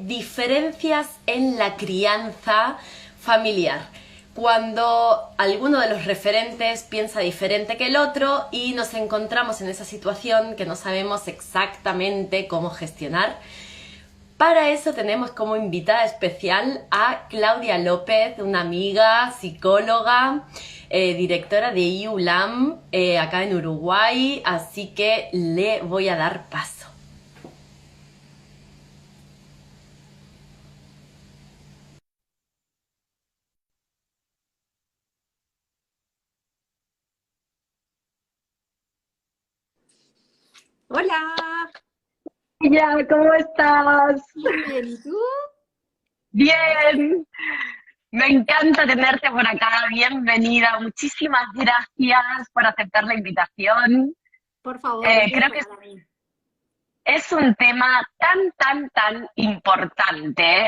diferencias en la crianza familiar. Cuando alguno de los referentes piensa diferente que el otro y nos encontramos en esa situación que no sabemos exactamente cómo gestionar. Para eso tenemos como invitada especial a Claudia López, una amiga, psicóloga, directora de IULAM acá en Uruguay, así que le voy a dar paso. Hola, Ya, ¿cómo estás? bien, bien. ¿Y tú? Bien, me encanta tenerte por acá, bienvenida. Muchísimas gracias por aceptar la invitación. Por favor, un Creo gusto que para mí. es un tema tan importante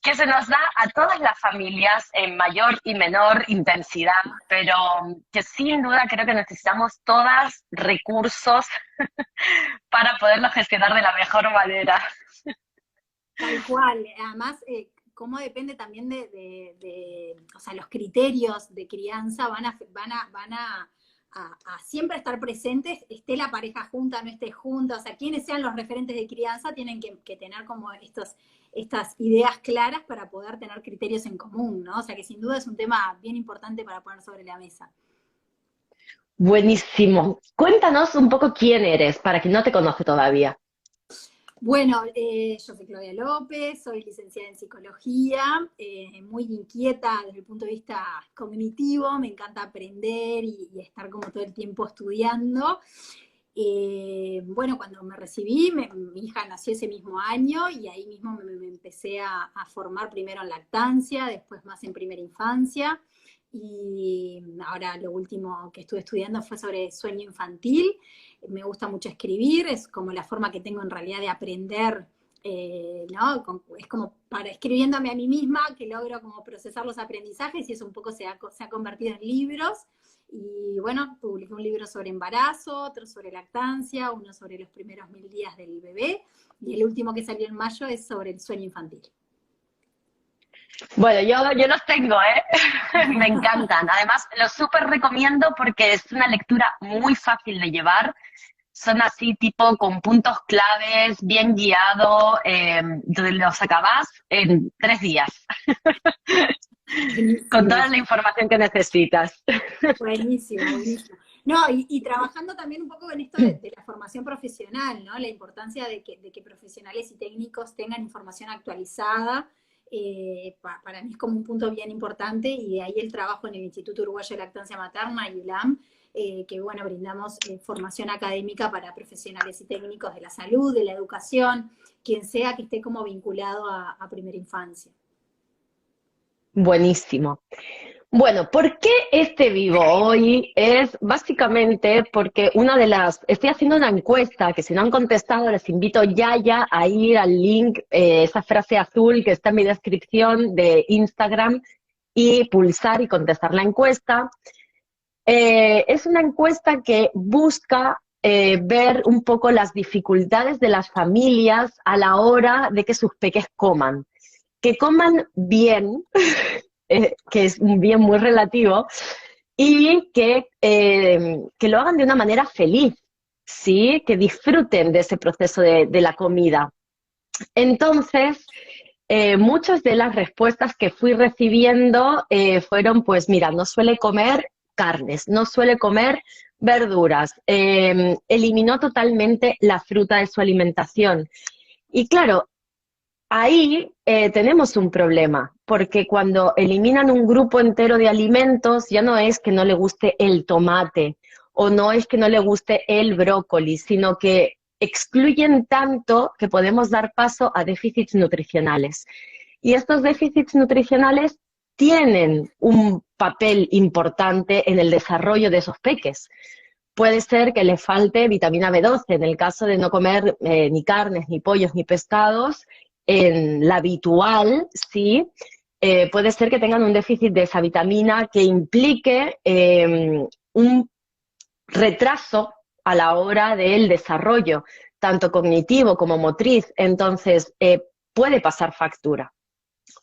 que se nos da a todas las familias en mayor y menor intensidad, pero que sin duda creo que necesitamos todas recursos para poderlo gestionar de la mejor manera. Tal cual. Además, cómo depende también o sea, los criterios de crianza van a siempre estar presentes, esté la pareja junta, no esté junta, o sea, quienes sean los referentes de crianza tienen que tener como estas ideas claras para poder tener criterios en común, ¿no? O sea, que sin duda es un tema bien importante para poner sobre la mesa. Buenísimo. Cuéntanos un poco quién eres, para quien no te conoce todavía. Bueno, yo soy Claudia López, soy licenciada en psicología, muy inquieta desde el punto de vista cognitivo, me encanta aprender y estar como todo el tiempo estudiando. Bueno, cuando me recibí, mi hija nació ese mismo año y ahí mismo me empecé a formar primero en lactancia, después más en primera infancia. Y ahora lo último que estuve estudiando fue sobre sueño infantil. Me gusta mucho escribir, es como la forma que tengo en realidad de aprender, ¿no? Es como para escribiéndome a mí misma que logro como procesar los aprendizajes y eso un poco se ha convertido en libros. Y bueno, publiqué un libro sobre embarazo, otro sobre lactancia, uno sobre los primeros 1000 días del bebé y el último que salió en mayo es sobre el sueño infantil. Bueno, yo los tengo, ¿eh? Me encantan. Además, los súper recomiendo porque es una lectura muy fácil de llevar. Son así, tipo, con puntos claves, bien guiado, donde los acabás en 3 días, con Buenísimo, toda la información que necesitas. buenísimo, buenísimo. No, y trabajando también un poco en esto de la formación profesional, ¿no? La importancia de que profesionales y técnicos tengan información actualizada, para mí es como un punto bien importante y de ahí el trabajo en el Instituto Uruguayo de Lactancia Materna, IULAM, que bueno, brindamos formación académica para profesionales y técnicos de la salud, de la educación, quien sea que esté como vinculado a primera infancia. Buenísimo. Bueno, ¿por qué este vivo hoy? Es básicamente porque estoy haciendo una encuesta que si no han contestado les invito ya a ir al link, esa frase azul que está en mi descripción de Instagram y pulsar y contestar la encuesta. Es una encuesta que busca ver un poco las dificultades de las familias a la hora de que sus peques coman. Que coman bien, que es un bien muy relativo, y que lo hagan de una manera feliz, ¿sí? Que disfruten de ese proceso de la comida. Entonces, muchas de las respuestas que fui recibiendo fueron, pues mira, no suele comer carnes, no suele comer verduras, eliminó totalmente la fruta de su alimentación. Y claro, ahí tenemos un problema, porque cuando eliminan un grupo entero de alimentos, ya no es que no le guste el tomate o no es que no le guste el brócoli, sino que excluyen tanto que podemos dar paso a déficits nutricionales. Y estos déficits nutricionales tienen un papel importante en el desarrollo de esos peques. Puede ser que les falte vitamina B12 en el caso de no comer ni carnes, ni pollos, ni pescados, en la habitual, sí. Puede ser que tengan un déficit de esa vitamina que implique un retraso a la hora del desarrollo, tanto cognitivo como motriz, entonces puede pasar factura.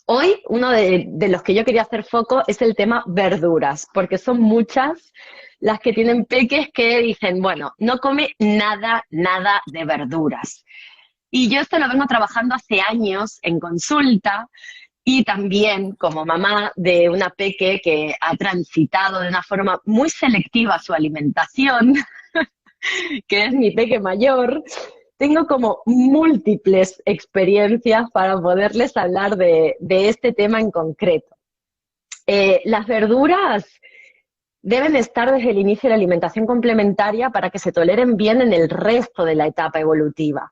Hoy uno de los que yo quería hacer foco es el tema verduras, porque son muchas las que tienen peques que dicen, bueno, no come nada, nada de verduras. Y yo esto lo vengo trabajando hace años en consulta y también como mamá de una peque que ha transitado de una forma muy selectiva su alimentación, que es mi peque mayor, tengo como múltiples experiencias para poderles hablar de este tema en concreto. Las verduras deben estar desde el inicio de la alimentación complementaria para que se toleren bien en el resto de la etapa evolutiva.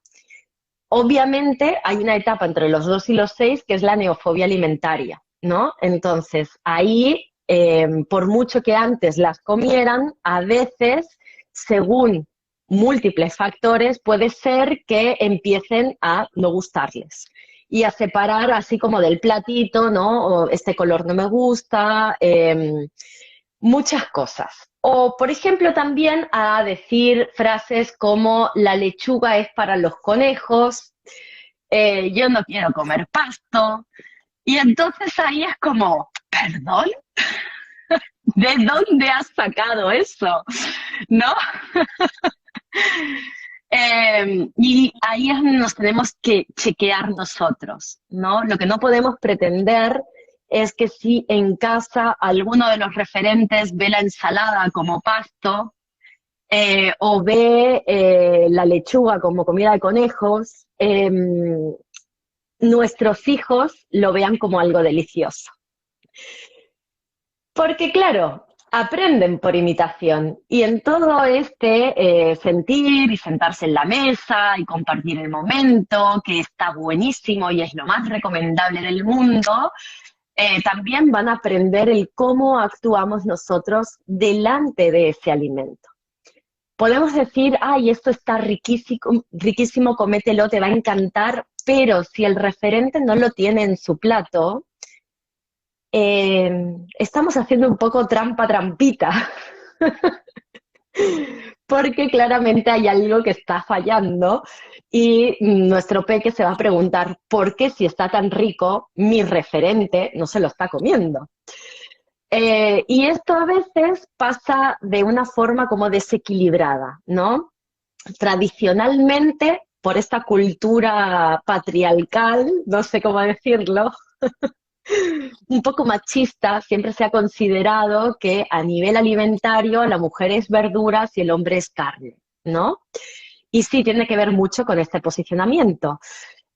Obviamente hay una etapa entre los 2 y los 6 que es la neofobia alimentaria, ¿no? Entonces, ahí, por mucho que antes las comieran, a veces, según múltiples factores, puede ser que empiecen a no gustarles y a separar así como del platito, ¿no? O este color no me gusta, muchas cosas. O, por ejemplo, también a decir frases como la lechuga es para los conejos, yo no quiero comer pasto. Y entonces ahí es como, ¿perdón? ¿De dónde has sacado eso? ¿No? Y ahí es donde nos tenemos que chequear nosotros, ¿no? Lo que no podemos pretender es que si en casa alguno de los referentes ve la ensalada como pasto o ve la lechuga como comida de conejos, nuestros hijos lo vean como algo delicioso. Porque claro, aprenden por imitación y en todo este sentir y sentarse en la mesa y compartir el momento, que está buenísimo y es lo más recomendable del mundo, también van a aprender el cómo actuamos nosotros delante de ese alimento. Podemos decir, ay, esto está riquísimo, riquísimo, comételo, te va a encantar, pero si el referente no lo tiene en su plato, estamos haciendo un poco trampita, porque claramente hay algo que está fallando y nuestro peque se va a preguntar por qué si está tan rico, mi referente no se lo está comiendo. Y esto a veces pasa de una forma como desequilibrada, ¿no? Tradicionalmente, por esta cultura patriarcal, no sé cómo decirlo, un poco machista, siempre se ha considerado que a nivel alimentario la mujer es verduras y el hombre es carne, ¿no? Y sí, tiene que ver mucho con este posicionamiento.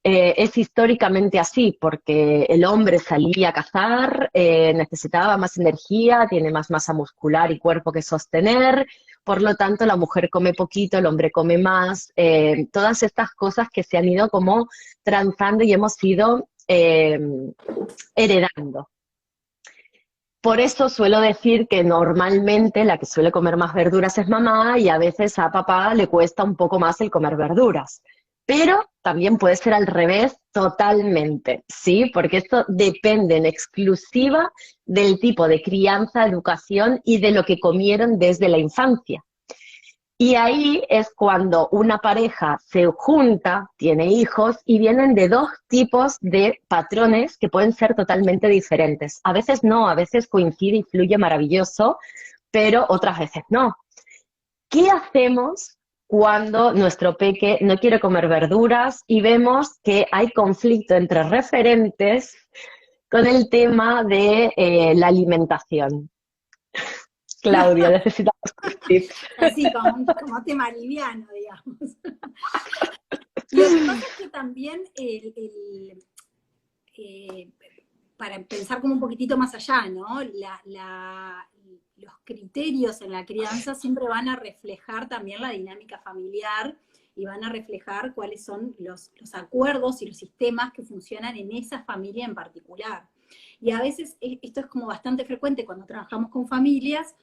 Es históricamente así, porque el hombre salía a cazar, necesitaba más energía, tiene más masa muscular y cuerpo que sostener, por lo tanto la mujer come poquito, el hombre come más, todas estas cosas que se han ido como transando y hemos ido heredando. Por eso suelo decir que normalmente la que suele comer más verduras es mamá y a veces a papá le cuesta un poco más el comer verduras. Pero también puede ser al revés totalmente, ¿sí? Porque esto depende en exclusiva del tipo de crianza, educación y de lo que comieron desde la infancia. Y ahí es cuando una pareja se junta, tiene hijos y vienen de dos tipos de patrones que pueden ser totalmente diferentes. A veces no, a veces coincide y fluye maravilloso, pero otras veces no. ¿Qué hacemos cuando nuestro peque no quiere comer verduras y vemos que hay conflicto entre referentes con el tema de la alimentación? Claudia, necesitamos tips. Así como tema liviano, digamos. Lo que pasa es que también para pensar como un poquitito más allá, ¿no? Los criterios en la crianza siempre van a reflejar también la dinámica familiar y van a reflejar cuáles son los acuerdos y los sistemas que funcionan en esa familia en particular. Y a veces esto es como bastante frecuente cuando trabajamos con familias,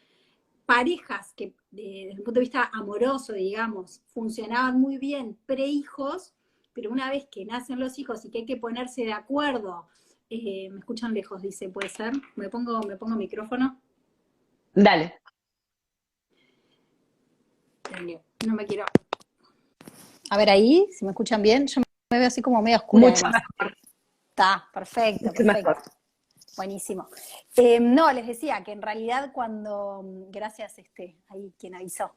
parejas que desde el punto de vista amoroso, digamos, funcionaban muy bien pre-hijos, pero una vez que nacen los hijos y que hay que ponerse de acuerdo, me escuchan lejos, dice, ¿puede ser? ¿Me pongo micrófono? Dale. No me quiero... A ver ahí, si me escuchan bien, yo me veo así como medio oscura Mucho además. mejor, Está, perfecto, mucho perfecto. mejor. Buenísimo. No, les decía que en realidad cuando, gracias ahí quien avisó.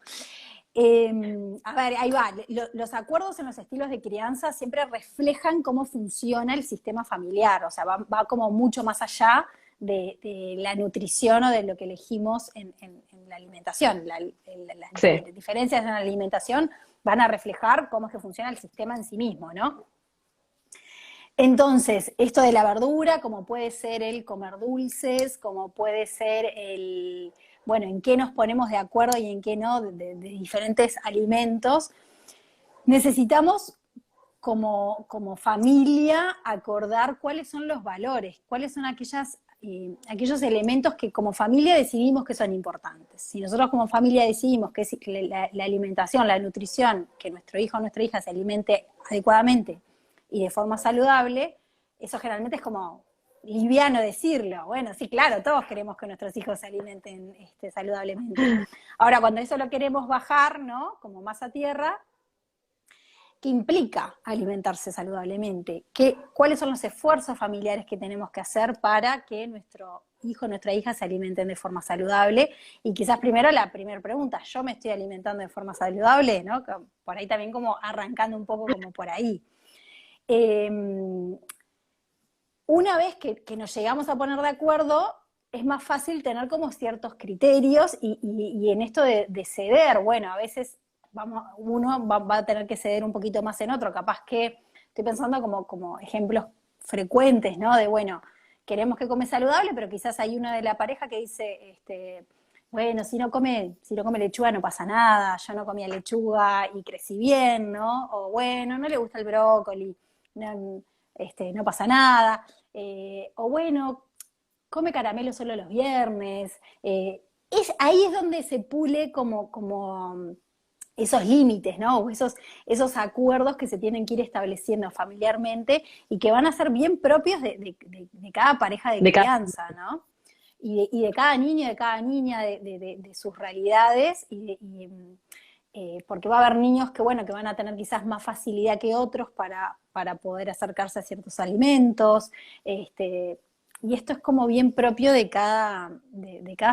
A ver, ahí va, los acuerdos en los estilos de crianza siempre reflejan cómo funciona el sistema familiar, o sea, va como mucho más allá de la nutrición o de lo que elegimos en la alimentación. Las Sí. diferencias en la alimentación van a reflejar cómo es que funciona el sistema en sí mismo, ¿no? Entonces, esto de la verdura, como puede ser el comer dulces, como puede ser bueno, en qué nos ponemos de acuerdo y en qué no, de diferentes alimentos, necesitamos como familia acordar cuáles son los valores, cuáles son aquellos elementos que como familia decidimos que son importantes. Si nosotros como familia decidimos que la alimentación, la nutrición, que nuestro hijo o nuestra hija se alimente adecuadamente y de forma saludable, eso generalmente es como liviano decirlo. Bueno, sí, claro, todos queremos que nuestros hijos se alimenten saludablemente. Ahora, cuando eso lo queremos bajar, ¿no? Como más a tierra, ¿qué implica alimentarse saludablemente? ¿Cuáles son los esfuerzos familiares que tenemos que hacer para que nuestro hijo, nuestra hija se alimenten de forma saludable? Y quizás primero la primera pregunta, ¿yo me estoy alimentando de forma saludable? ¿No? Por ahí también como arrancando un poco como por ahí. Una vez que nos llegamos a poner de acuerdo, es más fácil tener como ciertos criterios y en esto de ceder, bueno, a veces uno va a tener que ceder un poquito más en otro, capaz que estoy pensando como ejemplos frecuentes, ¿no? De, bueno, queremos que come saludable, pero quizás hay una de la pareja que dice, bueno, si no come lechuga no pasa nada, yo no comía lechuga y crecí bien, ¿no? O bueno, no le gusta el brócoli, no pasa nada. O bueno, come caramelo solo los viernes. Ahí es donde se pule como esos límites, ¿no? O esos acuerdos que se tienen que ir estableciendo familiarmente y que van a ser bien propios de cada pareja de crianza, ¿no? Y de cada niño, de cada niña, de sus realidades, porque va a haber niños que van a tener quizás más facilidad que otros para poder acercarse a ciertos alimentos, y esto es como bien propio de cada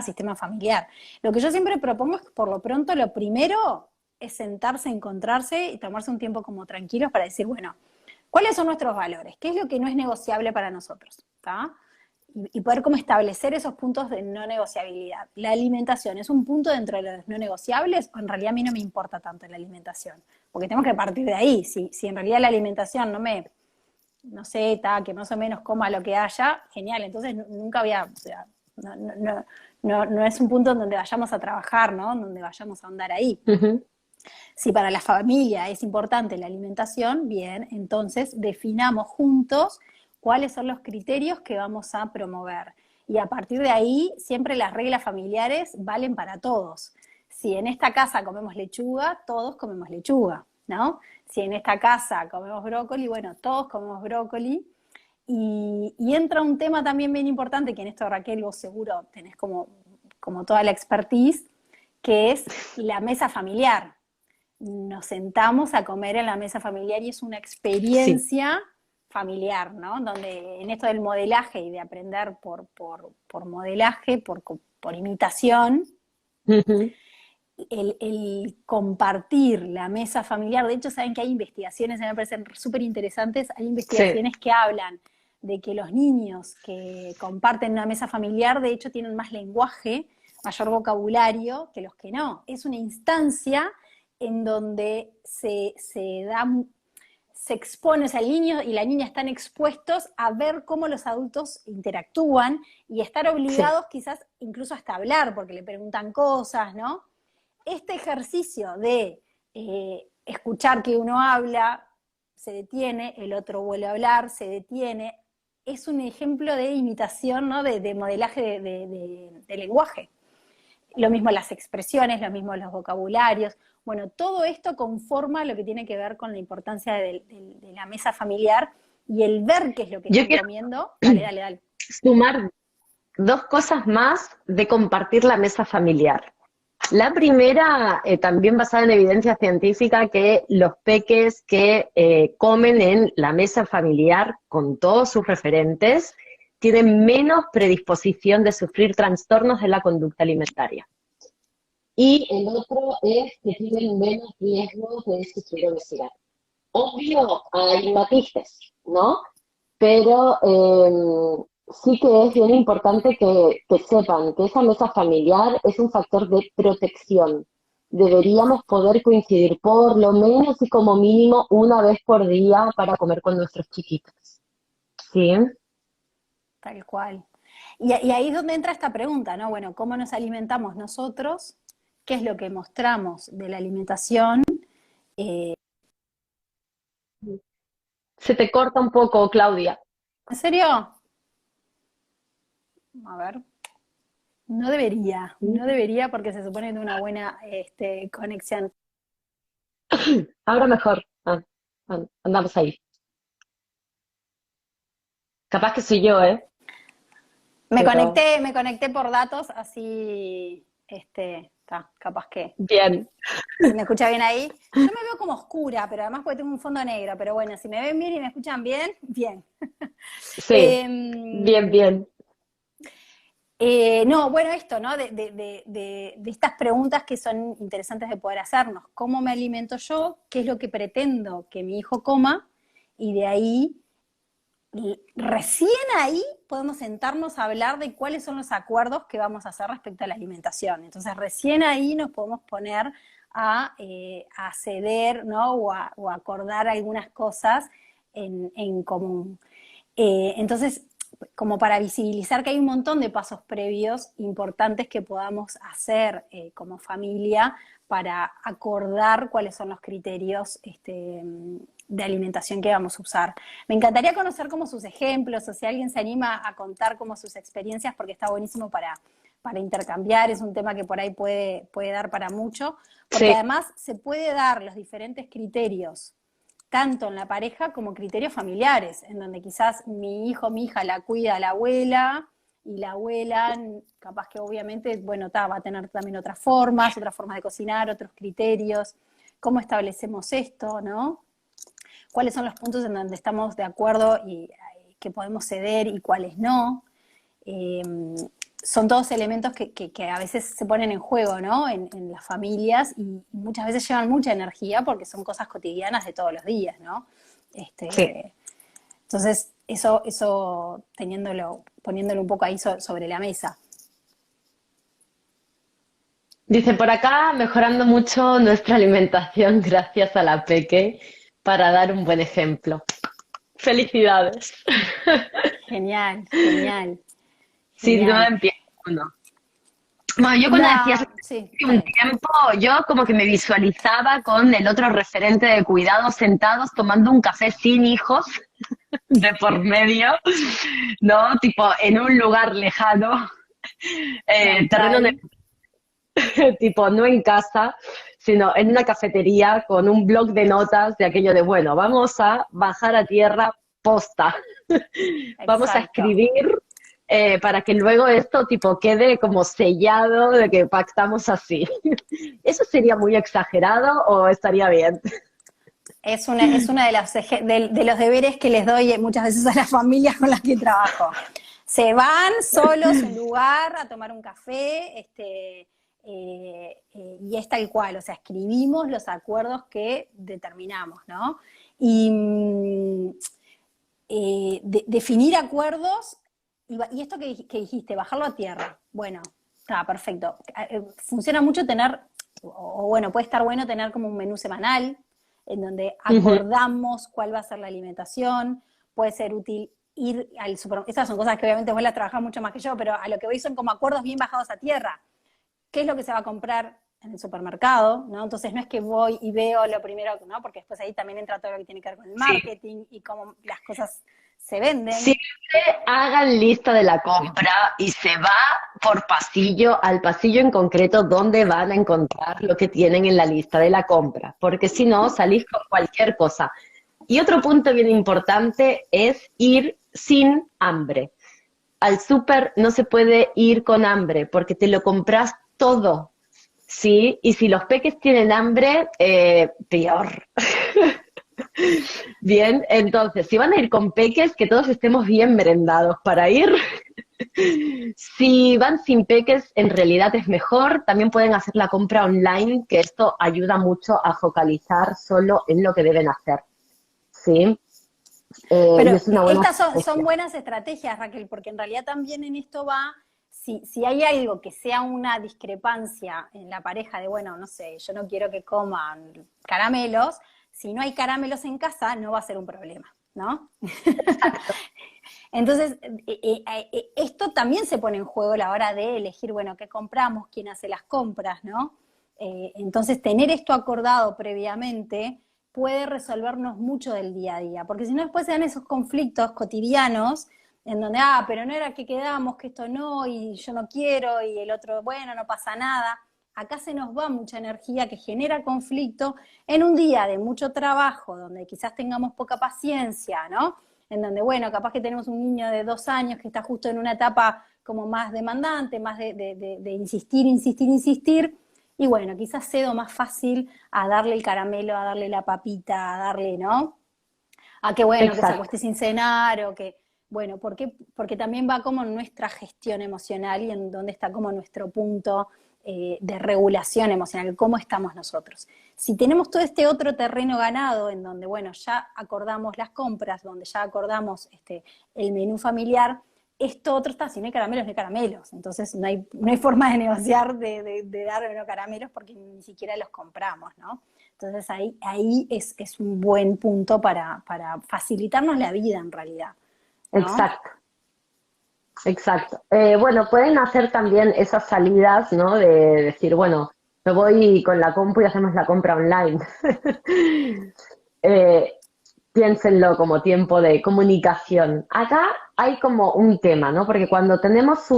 sistema familiar. Lo que yo siempre propongo es que por lo pronto lo primero es sentarse, encontrarse y tomarse un tiempo como tranquilos para decir, bueno, ¿cuáles son nuestros valores? ¿Qué es lo que no es negociable para nosotros? ¿Tá? Y poder como establecer esos puntos de no negociabilidad. ¿La alimentación es un punto dentro de los no negociables o en realidad a mí no me importa tanto la alimentación? Porque tenemos que partir de ahí. Si en realidad la alimentación no sé, que más o menos coma lo que haya, genial, entonces nunca voy a, o sea, no es un punto en donde vayamos a trabajar, ¿no? En donde vayamos a andar ahí. Uh-huh. Si para la familia es importante la alimentación, bien, entonces definamos juntos cuáles son los criterios que vamos a promover. Y a partir de ahí, siempre las reglas familiares valen para todos. Si en esta casa comemos lechuga, todos comemos lechuga, ¿no? Si en esta casa comemos brócoli, bueno, todos comemos brócoli. Y entra un tema también bien importante, que en esto, Raquel, vos seguro tenés como toda la expertise, que es la mesa familiar. Nos sentamos a comer en la mesa familiar y es una experiencia familiar, ¿no? Donde en esto del modelaje y de aprender por modelaje, por imitación, Uh-huh. el compartir la mesa familiar, de hecho saben que hay investigaciones, a mí me parecen súper interesantes, hay investigaciones que hablan de que los niños que comparten una mesa familiar, de hecho tienen más lenguaje, mayor vocabulario que los que no. Es una instancia en donde se expone, o sea, el niño y la niña están expuestos a ver cómo los adultos interactúan y estar obligados quizás incluso hasta hablar, porque le preguntan cosas, ¿no? Este ejercicio de escuchar que uno habla, se detiene, el otro vuelve a hablar, se detiene, es un ejemplo de imitación, ¿no? De modelaje de lenguaje. Lo mismo las expresiones, lo mismo los vocabularios. Bueno, todo esto conforma lo que tiene que ver con la importancia de la mesa familiar y el ver qué es lo que están comiendo. Dale. Sumar dos cosas más de compartir la mesa familiar. La primera, también basada en evidencia científica, que los peques que comen en la mesa familiar con todos sus referentes tienen menos predisposición de sufrir trastornos de la conducta alimentaria. Y el otro es que tienen menos riesgo de sufrir obesidad. Obvio, hay matices, ¿no? Pero sí que es bien importante que sepan que esa mesa familiar es un factor de protección. Deberíamos poder coincidir por lo menos y como mínimo una vez por día para comer con nuestros chiquitos. ¿Sí? Tal cual. Y ahí es donde entra esta pregunta, ¿no? Bueno, ¿cómo nos alimentamos nosotros? ¿Qué es lo que mostramos de la alimentación? Se te corta un poco, Claudia. ¿En serio? A ver. No debería porque se supone que tiene una buena conexión. Ahora mejor. Andamos ahí. Capaz que soy yo, ¿eh? Me Pero... conecté por datos, así, capaz que. Bien. Si me escucha bien ahí. Yo me veo como oscura, pero además porque tengo un fondo negro, pero bueno, si me ven bien y me escuchan bien, bien. Sí, bien. No, bueno, esto, ¿no? De estas preguntas que son interesantes de poder hacernos. ¿Cómo me alimento yo? ¿Qué es lo que pretendo que mi hijo coma? Y de ahí, recién ahí podemos sentarnos a hablar de cuáles son los acuerdos que vamos a hacer respecto a la alimentación. Entonces, recién ahí nos podemos poner a ceder, ¿no? O a acordar algunas cosas en común. Entonces, como para visibilizar que hay un montón de pasos previos importantes que podamos hacer como familia para acordar cuáles son los criterios de alimentación que vamos a usar. Me encantaría conocer como sus ejemplos, o si alguien se anima a contar como sus experiencias, porque está buenísimo para intercambiar, es un tema que por ahí puede dar para mucho, porque Sí. además se puede dar los diferentes criterios tanto en la pareja como criterios familiares, en donde quizás mi hijo, mi hija la cuida a la abuela, y la abuela, capaz que obviamente, bueno, va a tener también otras formas de cocinar, otros criterios. ¿Cómo establecemos esto, no? ¿Cuáles son los puntos en donde estamos de acuerdo y que podemos ceder y cuáles no? Son todos elementos que a veces se ponen en juego, ¿no? En las familias, y muchas veces llevan mucha energía porque son cosas cotidianas de todos los días, ¿no? Sí. Entonces, eso poniéndolo un poco ahí sobre la mesa. Dice por acá, mejorando mucho nuestra alimentación gracias a la Peque para dar un buen ejemplo. Felicidades. Genial, genial. Sin duda Genial. empieza uno. Bueno, yo cuando decías Sí, hace un tiempo, yo como que me visualizaba con el otro referente de cuidados sentados tomando un café sin hijos de por medio, ¿no? Tipo en un lugar lejano, terreno tipo no en casa, sino en una cafetería con un blog de notas de aquello de, bueno, vamos a bajar a tierra posta, vamos a exacto. escribir para que luego esto tipo quede como sellado de que pactamos así. ¿Eso sería muy exagerado o estaría bien? Es una de los deberes que les doy muchas veces a las familias con las que trabajo. Se van solos a un lugar a tomar un café, y es tal cual, o sea, escribimos los acuerdos que determinamos, ¿no? Y definir acuerdos, y esto que dijiste, bajarlo a tierra, bueno, está perfecto. Funciona mucho tener, o bueno, puede estar bueno tener como un menú semanal, en donde acordamos cuál va a ser la alimentación, puede ser útil ir al supermercado. Estas son cosas que obviamente vos las trabajás mucho más que yo, pero a lo que voy son como acuerdos bien bajados a tierra. ¿Qué es lo que se va a comprar en el supermercado? ¿No? Entonces no es que voy y veo lo primero, ¿no? Porque después ahí también entra todo lo que tiene que ver con el marketing y cómo las cosas se venden. Siempre hagan lista de la compra y se va por pasillo, al pasillo en concreto donde van a encontrar lo que tienen en la lista de la compra, porque si no, salís con cualquier cosa. Y otro punto bien importante es ir sin hambre. Al súper no se puede ir con hambre porque te lo compras todo. Sí, y si los peques tienen hambre, peor. Bien, entonces, si van a ir con peques, que todos estemos bien merendados para ir. Si van sin peques, en realidad es mejor. También pueden hacer la compra online, que esto ayuda mucho a focalizar solo en lo que deben hacer. ¿Sí? Pero Y es una buena estas son estrategia. buenas estrategias, Raquel, porque en realidad también en esto va, si hay algo que sea una discrepancia en la pareja de, bueno, no sé, yo no quiero que coman caramelos, si no hay caramelos en casa no va a ser un problema, ¿no? Entonces, esto también se pone en juego a la hora de elegir, bueno, qué compramos, quién hace las compras, ¿no? Entonces, tener esto acordado previamente puede resolvernos mucho del día a día, porque si no después se dan esos conflictos cotidianos en donde, pero no era que quedamos, que esto no, y yo no quiero, y el otro, bueno, no pasa nada. Acá se nos va mucha energía que genera conflicto en un día de mucho trabajo, donde quizás tengamos poca paciencia, ¿no? En donde, bueno, capaz que tenemos un niño de 2 años que está justo en una etapa como más demandante, más de insistir, insistir, insistir, y bueno, quizás cedo más fácil a darle el caramelo, a darle la papita, a darle, ¿no? A que bueno, que se Exacto, acueste sin cenar, o que, bueno, porque también va como nuestra gestión emocional y en dónde está como nuestro punto de regulación emocional, cómo estamos nosotros. Si tenemos todo este otro terreno ganado, en donde, bueno, ya acordamos las compras, donde ya acordamos el menú familiar, esto otro está, si no hay caramelos, no hay caramelos. Entonces no hay forma de negociar de dar o no caramelos porque ni siquiera los compramos, ¿no? Entonces ahí es un buen punto para facilitarnos la vida en realidad, ¿no? exacto, exacto. Bueno, pueden hacer también esas salidas, ¿no? De decir, bueno, me voy con la compu y hacemos la compra online. Eh, Piénsenlo como tiempo de comunicación. Acá hay como un tema, ¿no? Porque cuando tenemos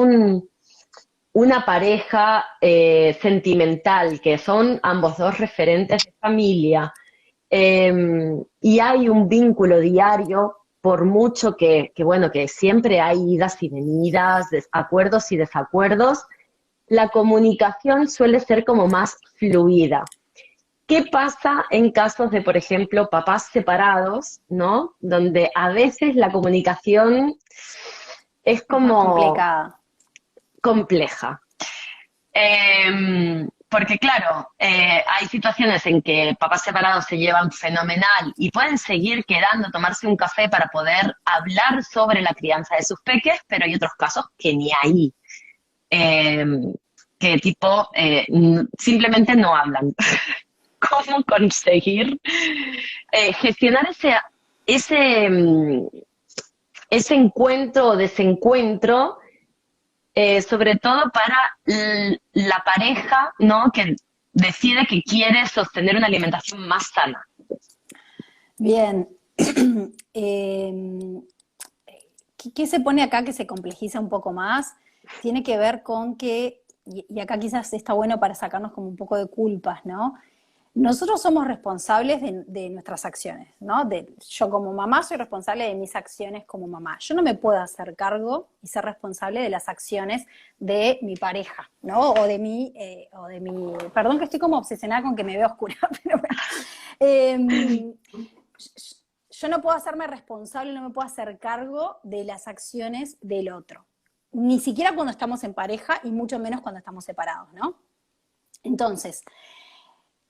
una pareja sentimental, que son ambos dos referentes de familia, y hay un vínculo diario, por mucho bueno, que siempre hay idas y venidas, acuerdos y desacuerdos, la comunicación suele ser como más fluida. ¿Qué pasa en casos de, por ejemplo, papás separados, ¿no? Donde a veces la comunicación es Es más como complicada. compleja. Porque claro, hay situaciones en que papás separados se llevan fenomenal y pueden seguir quedando, tomarse un café para poder hablar sobre la crianza de sus peques, pero hay otros casos que ni ahí, eh, que tipo simplemente no hablan. ¿Cómo conseguir gestionar ese, mm, ese encuentro o desencuentro, sobre todo para la pareja, ¿no? Que decide que quiere sostener una alimentación más sana. Bien. Eh, ¿Qué se pone acá que se complejiza un poco más? Tiene que ver con que, y acá quizás está bueno para sacarnos como un poco de culpas, ¿no? Nosotros somos responsables de nuestras acciones, ¿no? Yo como mamá soy responsable de mis acciones como mamá. Yo no me puedo hacer cargo y ser responsable de las acciones de mi pareja, ¿no? Perdón que estoy como obsesionada con que me veo oscura, pero bueno. Yo no puedo hacerme responsable, no me puedo hacer cargo de las acciones del otro. Ni siquiera cuando estamos en pareja y mucho menos cuando estamos separados, ¿no? Entonces,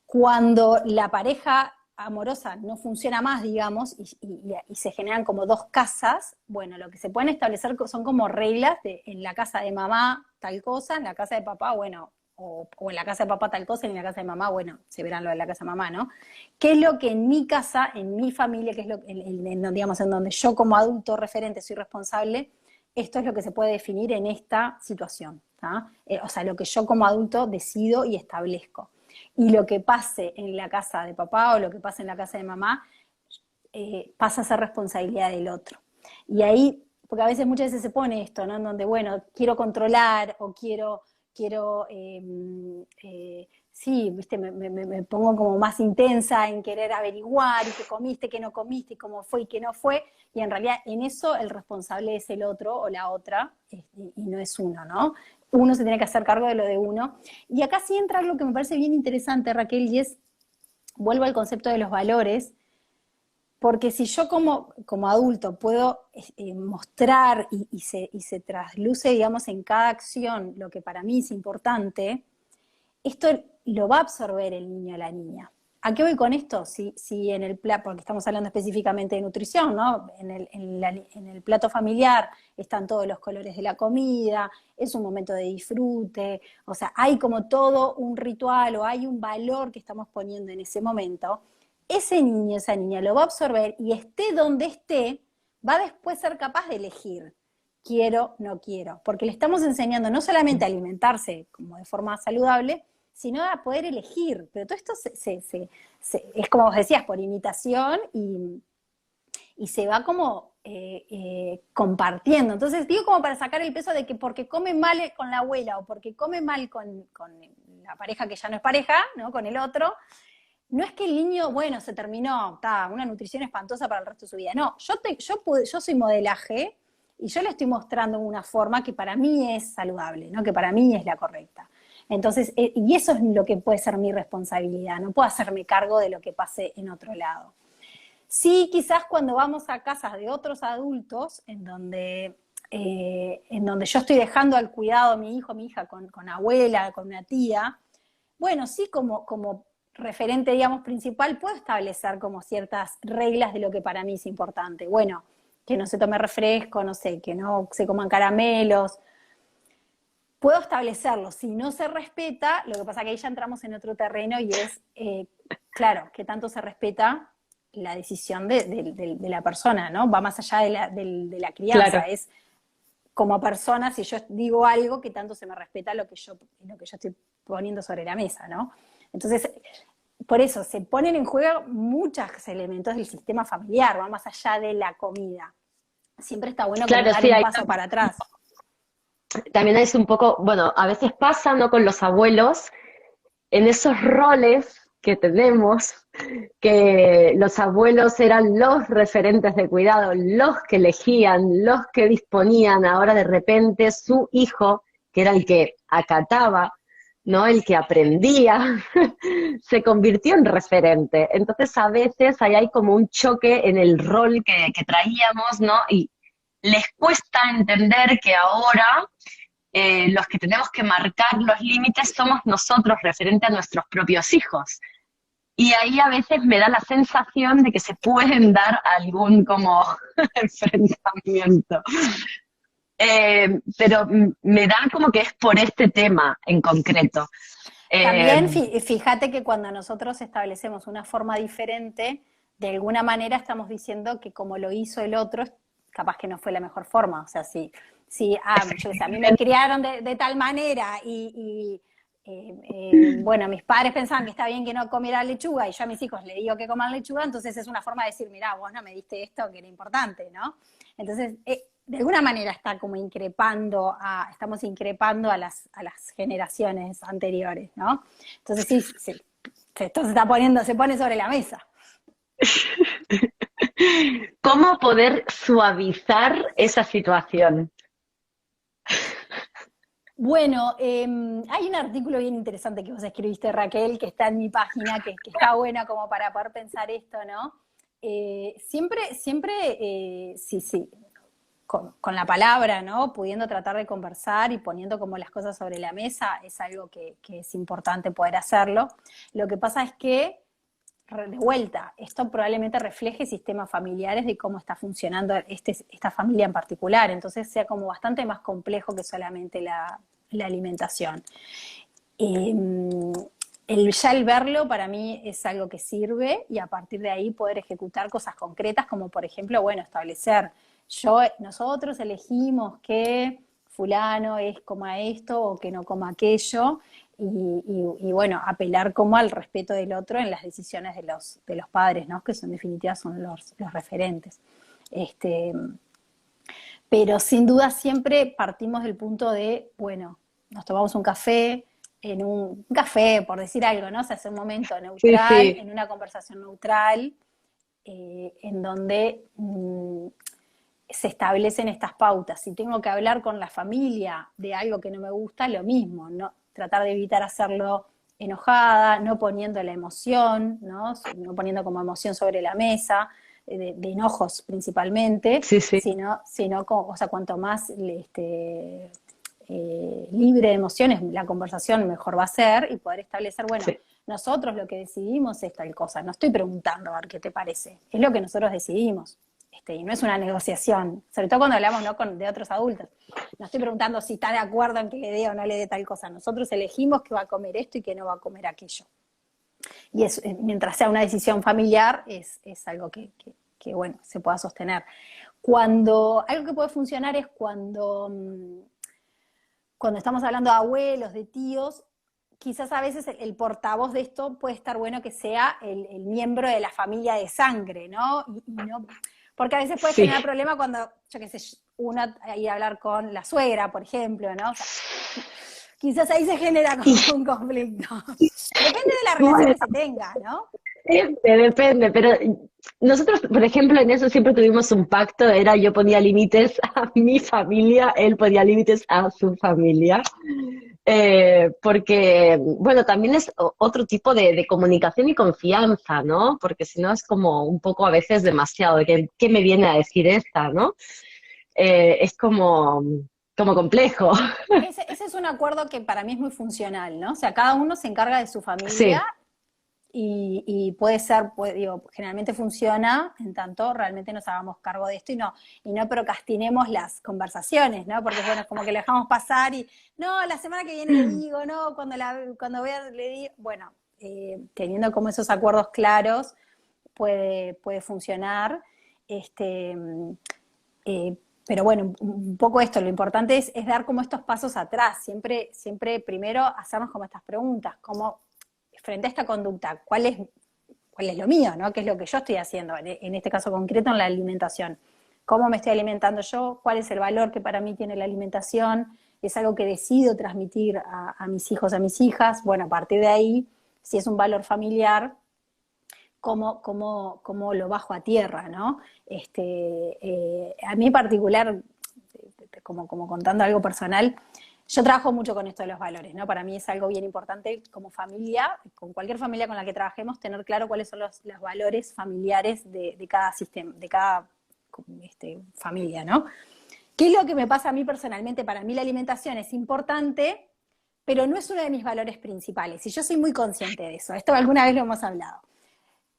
cuando la pareja amorosa no funciona más, digamos, y se generan como dos casas, bueno, lo que se pueden establecer son como reglas en la casa de mamá tal cosa, en la casa de papá, bueno, o en la casa de papá tal cosa, y en la casa de mamá, bueno, se verán lo de la casa de mamá, ¿no? ¿Qué es lo que en mi casa, en mi familia, que es digamos, en donde yo como adulto referente soy responsable, esto es lo que se puede definir en esta situación, ¿tá? O sea, lo que yo como adulto decido y establezco. Y lo que pase en la casa de papá o lo que pase en la casa de mamá pasa a ser responsabilidad del otro. Y ahí, porque a veces, muchas veces se pone esto, ¿no? En donde, bueno, quiero controlar o quiero sí, viste, me pongo como más intensa en querer averiguar, y qué comiste, qué no comiste, y cómo fue y qué no fue, y en realidad en eso el responsable es el otro o la otra, y no es uno, ¿no? Uno se tiene que hacer cargo de lo de uno. Y acá sí entra algo que me parece bien interesante, Raquel, y es, vuelvo al concepto de los valores, porque si yo como adulto puedo mostrar y se trasluce, digamos, en cada acción lo que para mí es importante, esto lo va a absorber el niño o la niña. ¿A qué voy con esto? Si en el plato, porque estamos hablando específicamente de nutrición, ¿no? En el plato familiar están todos los colores de la comida, es un momento de disfrute, o sea, hay como todo un ritual o hay un valor que estamos poniendo en ese momento. Ese niño, esa niña lo va a absorber y esté donde esté, va a después ser capaz de elegir quiero, no quiero, porque le estamos enseñando no solamente a alimentarse como de forma saludable, sino a poder elegir. Pero todo esto es como vos decías, por imitación y se va como compartiendo. Entonces digo como para sacar el peso de que porque come mal con la abuela o porque come mal con la pareja que ya no es pareja, ¿no? Con el otro, no es que el niño, bueno, se terminó, está, una nutrición espantosa para el resto de su vida. No, yo soy modelaje y yo le estoy mostrando una forma que para mí es saludable, ¿no? Que para mí es la correcta. Entonces, y eso es lo que puede ser mi responsabilidad, no puedo hacerme cargo de lo que pase en otro lado. Sí, quizás cuando vamos a casas de otros adultos, en donde yo estoy dejando al cuidado a mi hijo, mi hija, con abuela, con una tía, bueno, sí, como referente, digamos, principal, puedo establecer como ciertas reglas de lo que para mí es importante. Bueno, que no se tome refresco, no sé, que no se coman caramelos. Puedo establecerlo. Si no se respeta, lo que pasa es que ahí ya entramos en otro terreno y es, claro, que tanto se respeta la decisión de la persona, ¿no? Va más allá de la crianza. Claro. Es como persona, si yo digo algo, que tanto se me respeta lo que yo estoy poniendo sobre la mesa, ¿no? Entonces, por eso se ponen en juego muchos elementos del sistema familiar, va más allá de la comida. Siempre está bueno como Claro, dar sí, un hay paso para atrás. también es un poco, bueno, a veces pasa, ¿no? Con los abuelos, en esos roles que tenemos, que los abuelos eran los referentes de cuidado, los que elegían, los que disponían, ahora de repente su hijo, que era el que acataba, ¿no? El que aprendía, se convirtió en referente. Entonces a veces ahí hay como un choque en el rol que traíamos, ¿no? Y les cuesta entender que ahora los que tenemos que marcar los límites somos nosotros referente a nuestros propios hijos. Y ahí a veces me da la sensación de que se pueden dar algún como enfrentamiento. Pero me da como que es por este tema en concreto. Eh, También fíjate que cuando nosotros establecemos una forma diferente, de alguna manera estamos diciendo que como lo hizo el otro, capaz que no fue la mejor forma. O sea, yo qué sé, a mí me criaron de tal manera bueno, mis padres pensaban que está bien que no comiera lechuga y yo a mis hijos le digo que coman lechuga, entonces es una forma de decir, mirá, vos no me diste esto que era importante, ¿no? Entonces, de alguna manera estamos increpando a las generaciones anteriores, ¿no? Entonces sí, esto se pone sobre la mesa. ¿Cómo poder suavizar esa situación? Bueno, hay un artículo bien interesante que vos escribiste, Raquel, que está en mi página, que está buena como para poder pensar esto, ¿no? Siempre, sí, con la palabra, ¿no? Pudiendo tratar de conversar y poniendo como las cosas sobre la mesa, es algo que es importante poder hacerlo. Lo que pasa es que, de vuelta, esto probablemente refleje sistemas familiares de cómo está funcionando esta familia en particular, entonces sea como bastante más complejo que solamente la alimentación. El verlo para mí es algo que sirve y a partir de ahí poder ejecutar cosas concretas como por ejemplo, bueno, establecer, nosotros elegimos que fulano coma esto o que no coma aquello y bueno, apelar como al respeto del otro en las decisiones de los padres, ¿no? Que en definitiva son los referentes. Pero sin duda siempre partimos del punto de, bueno, nos tomamos un café, en un café, por decir algo, ¿no? Se hace un momento Sí, neutral, sí. en una conversación neutral, en donde se establecen estas pautas. Si tengo que hablar con la familia de algo que no me gusta, lo mismo, ¿no? Tratar de evitar hacerlo enojada, no poniendo la emoción, no poniendo como emoción sobre la mesa, de enojos principalmente, Sí, sí. sino o sea, cuanto más libre de emociones la conversación mejor va a ser, y poder establecer, bueno, Sí. nosotros lo que decidimos es tal cosa, no estoy preguntando a ver qué te parece, es lo que nosotros decidimos. Y no es una negociación, sobre todo cuando hablamos, ¿no?, de otros adultos. No estoy preguntando si está de acuerdo en que le dé o no le dé tal cosa. Nosotros elegimos que va a comer esto y que no va a comer aquello. Y mientras sea una decisión familiar, es algo que, bueno, se pueda sostener. Algo que puede funcionar es cuando estamos hablando de abuelos, de tíos, quizás a veces el portavoz de esto puede estar bueno que sea el miembro de la familia de sangre, ¿no? Y no, porque a veces puede Sí. generar problema cuando, yo qué sé, uno ir a hablar con la suegra, por ejemplo, ¿no? O sea, quizás ahí se genera como un conflicto. Depende de la relación Bueno, que se tenga, ¿no? depende, pero nosotros, por ejemplo, en eso siempre tuvimos un pacto, era yo ponía límites a mi familia, él ponía límites a su familia. Porque, bueno, también es otro tipo de comunicación y confianza, ¿no? Porque si no es como un poco a veces demasiado, de que, ¿qué me viene a decir esta, no? Es como complejo. Ese es un acuerdo que para mí es muy funcional, ¿no? O sea, cada uno se encarga de su familia Sí, y puede ser, digo, generalmente funciona en tanto realmente nos hagamos cargo de esto y no procrastinemos las conversaciones, ¿no? Porque bueno, es como que le dejamos pasar y, no, la semana que viene le digo, no, cuando vea le digo, bueno, teniendo como esos acuerdos claros puede funcionar, pero bueno, un poco esto, lo importante es dar como estos pasos atrás, siempre primero hacernos como estas preguntas, como frente a esta conducta, ¿cuál es lo mío, ¿no? ¿Qué es lo que yo estoy haciendo? En este caso concreto, en la alimentación. ¿Cómo me estoy alimentando yo? ¿Cuál es el valor que para mí tiene la alimentación? ¿Es algo que decido transmitir a mis hijos, a mis hijas? Bueno, a partir de ahí, si es un valor familiar, ¿cómo lo bajo a tierra, ¿no? A mí en particular, como contando algo personal, yo trabajo mucho con esto de los valores, ¿no? Para mí es algo bien importante como familia, con cualquier familia con la que trabajemos, tener claro cuáles son los valores familiares de cada sistema, de cada familia, ¿no? ¿Qué es lo que me pasa a mí personalmente? Para mí la alimentación es importante, pero no es uno de mis valores principales. Y yo soy muy consciente de eso. Esto alguna vez lo hemos hablado.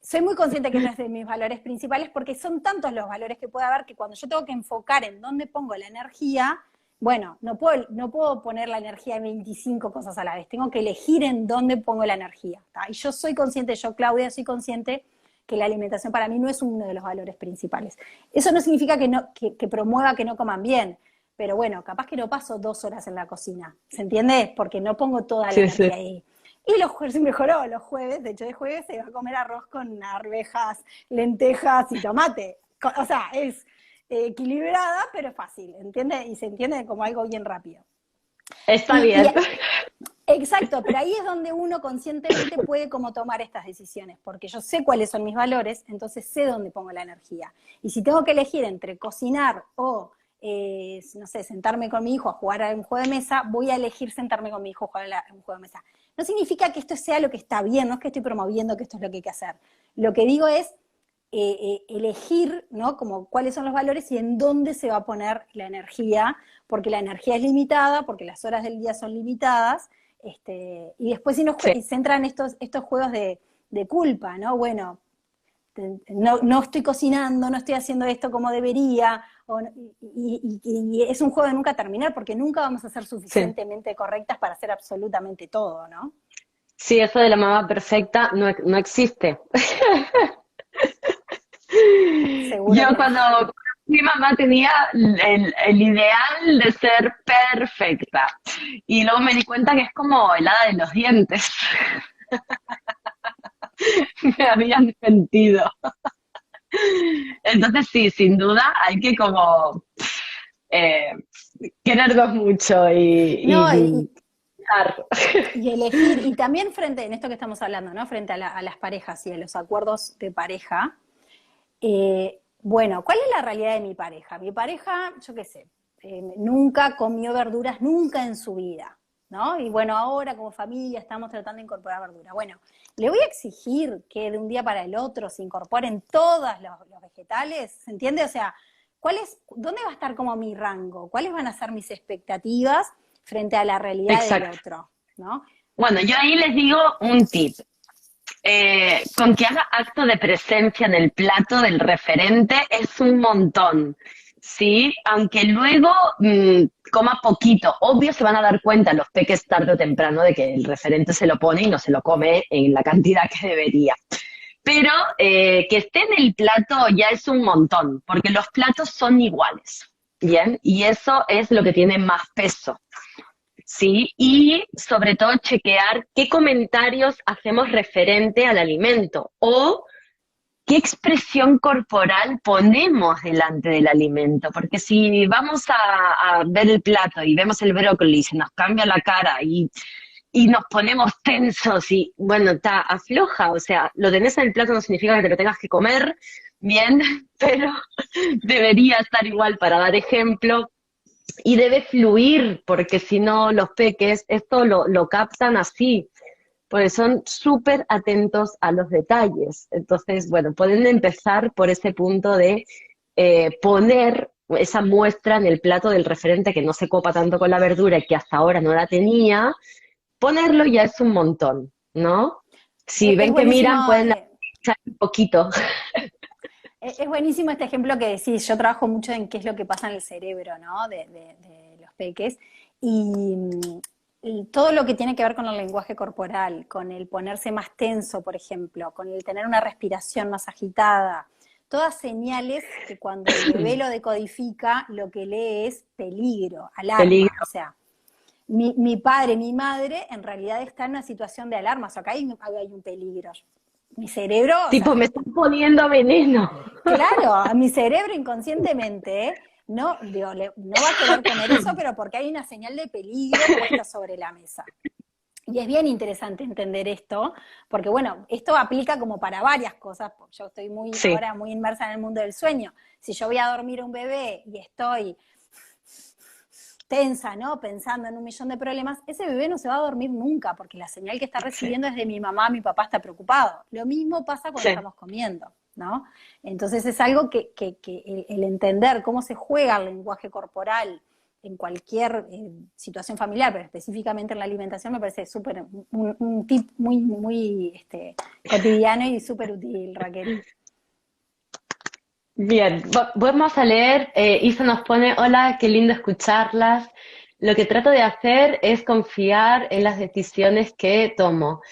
Soy muy consciente que no es de mis valores principales porque son tantos los valores que puede haber que cuando yo tengo que enfocar en dónde pongo la energía, bueno, no puedo poner la energía en 25 cosas a la vez, tengo que elegir en dónde pongo la energía. ¿Tá? Y yo soy consciente, yo Claudia soy consciente que la alimentación para mí no es uno de los valores principales. Eso no significa que promueva que no coman bien, pero bueno, capaz que no paso 2 horas en la cocina, ¿se entiende? Porque no pongo toda la sí, sí. energía ahí. Y los jueves mejoró, los jueves, de hecho de jueves se va a comer arroz con arvejas, lentejas y tomate. O sea, es equilibrada, pero es fácil, ¿entiendes? Y se entiende como algo bien rápido. Está bien. Exacto, pero ahí es donde uno conscientemente puede como tomar estas decisiones, porque yo sé cuáles son mis valores, entonces sé dónde pongo la energía. Y si tengo que elegir entre cocinar o, no sé, sentarme con mi hijo a jugar a un juego de mesa, voy a elegir sentarme con mi hijo a jugar a un juego de mesa. No significa que esto sea lo que está bien, no es que estoy promoviendo que esto es lo que hay que hacer. Lo que digo es elegir, ¿no? Como cuáles son los valores y en dónde se va a poner la energía, porque la energía es limitada, porque las horas del día son limitadas, y después se entran estos juegos de culpa, ¿no? Bueno, no estoy cocinando, no estoy haciendo esto como debería, y es un juego de nunca terminar, porque nunca vamos a ser suficientemente correctas para hacer absolutamente todo, ¿no? Sí, eso de la mamá perfecta no existe. Seguro Yo que no. cuando mi mamá tenía el ideal de ser perfecta y luego me di cuenta que es como helada de los dientes. Me habían mentido. Entonces sí, sin duda hay que como eh, querernos mucho No, priorizar. Y elegir, y también frente, en esto que estamos hablando, ¿no? Frente a las parejas y a los acuerdos de pareja, bueno, ¿cuál es la realidad de mi pareja? Mi pareja, yo qué sé, nunca comió verduras, nunca en su vida, ¿no? Y bueno, ahora como familia estamos tratando de incorporar verduras. Bueno, le voy a exigir que de un día para el otro se incorporen todos los vegetales, ¿se entiende? O sea, ¿dónde va a estar como mi rango? ¿Cuáles van a ser mis expectativas frente a la realidad del Exacto. otro? ¿No? Bueno, yo ahí les digo un tip. Con que haga acto de presencia en el plato del referente es un montón, ¿sí? Aunque luego coma poquito. Obvio se van a dar cuenta los peques tarde o temprano de que el referente se lo pone y no se lo come en la cantidad que debería. Pero que esté en el plato ya es un montón, porque los platos son iguales, ¿bien? Y eso es lo que tiene más peso. Sí, y sobre todo chequear qué comentarios hacemos referente al alimento o qué expresión corporal ponemos delante del alimento. Porque si vamos a ver el plato y vemos el brócoli y se nos cambia la cara y nos ponemos tensos y, bueno, está afloja, o sea, lo tenés en el plato no significa que te lo tengas que comer, bien, pero debería estar igual para dar ejemplo. Y debe fluir, porque si no los peques esto lo captan así, porque son súper atentos a los detalles. Entonces, bueno, pueden empezar por ese punto de poner esa muestra en el plato del referente que no se copa tanto con la verdura y que hasta ahora no la tenía, ponerlo ya es un montón, ¿no? Si Es ven que buenísimo, miran, pueden echar un poquito. es buenísimo este ejemplo que decís. Yo trabajo mucho en qué es lo que pasa en el cerebro, ¿no? De los peques. Y todo lo que tiene que ver con el lenguaje corporal, con el ponerse más tenso, por ejemplo, con el tener una respiración más agitada, todas señales que cuando el bebé lo decodifica, lo que lee es peligro, alarma. O Peligro. sea, mi padre, mi madre, en realidad está en una situación de alarma. O sea, acá hay un peligro. Mi cerebro, o Tipo, sea, me están poniendo veneno. claro, a mi cerebro inconscientemente no, digo, no va a querer comer eso, pero porque hay una señal de peligro puesta sobre la mesa. Y es bien interesante entender esto, porque bueno, esto aplica como para varias cosas. Yo estoy Sí, ahora muy inmersa en el mundo del sueño. Si yo voy a dormir a un bebé y estoy tensa, ¿no? Pensando en un millón de problemas, ese bebé no se va a dormir nunca, porque la señal que está sí, recibiendo es de mi mamá, mi papá está preocupado. Lo mismo pasa cuando sí. estamos comiendo, ¿no? Entonces es algo que el entender cómo se juega el lenguaje corporal en cualquier situación familiar, pero específicamente en la alimentación, me parece súper un tip muy cotidiano y súper útil, Raquel. Bien, vamos a leer. Isa nos pone, hola, qué lindo escucharlas. Lo que trato de hacer es confiar en las decisiones que tomo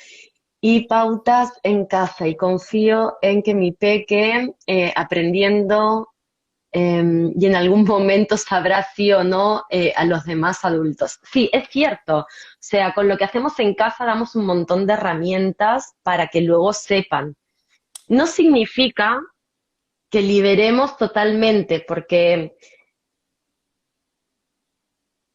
y pautas en casa y confío en que mi peque aprendiendo y en algún momento sabrá sí o no a los demás adultos. Sí, es cierto. O sea, con lo que hacemos en casa damos un montón de herramientas para que luego sepan. No significa que liberemos totalmente, porque